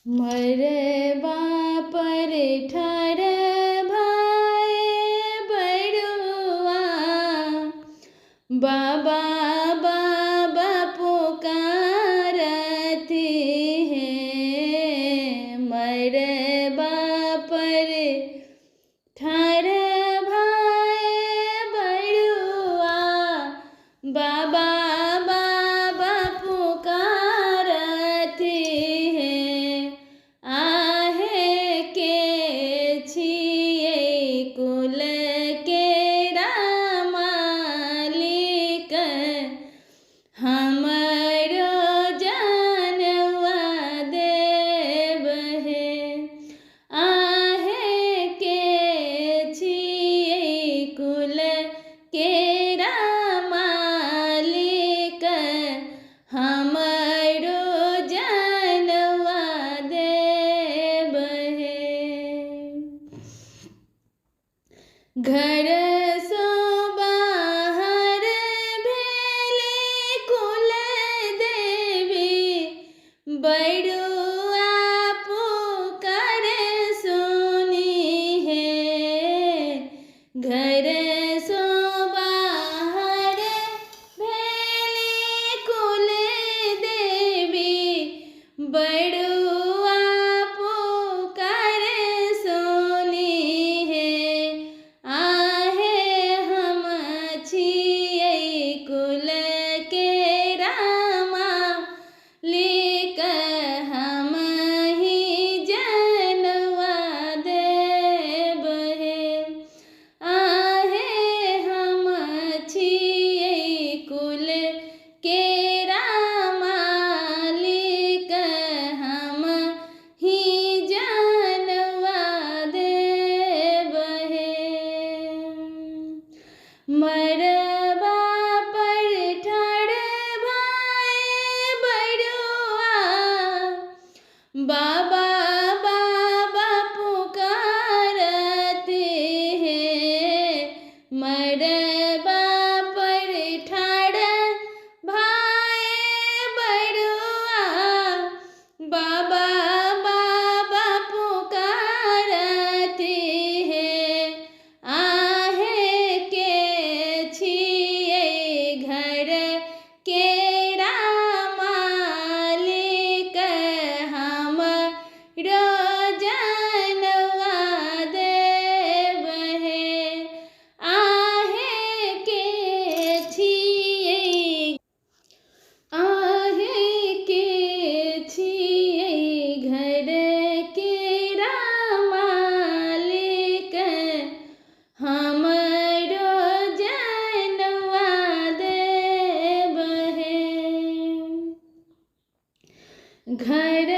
मरबा पर ठाड़ भाई बड़ुआ, बाबा बाबा पुकारती है। मरबा पर ठाड़ भाई बड़ुआ, बाबा बाबा पुकारती है। आहे के छिए कुल के मालिक, हमरो जानवा देव है। आहे के छिए कुल के मालिक, हमरो जानवा देव है। घर सो बाहर भेले कुल देवी, बड़ुआ पुकार सुनी है। घर सो बाहर भेले कुल देवी, बड़ुआ पुकार सुनी है। आहे हम छिए कुल के मालिक, हम ही जानवा देव है। आहे हम छिए कुल के मालिक, हम ही जानवा देव है। मरबा पर ठाड़ भाई बड़ुआ, बाबा बाबा पुकारते हैं। मरबा पर ठाड़ भाई बड़ुआ, बाबा बाबा पुकारते हैं। आहे के छिए घर के मालिक, हमरो जानवा देव है। आहे के छिए घर के मालिक, हमरो जानवा देव है। घर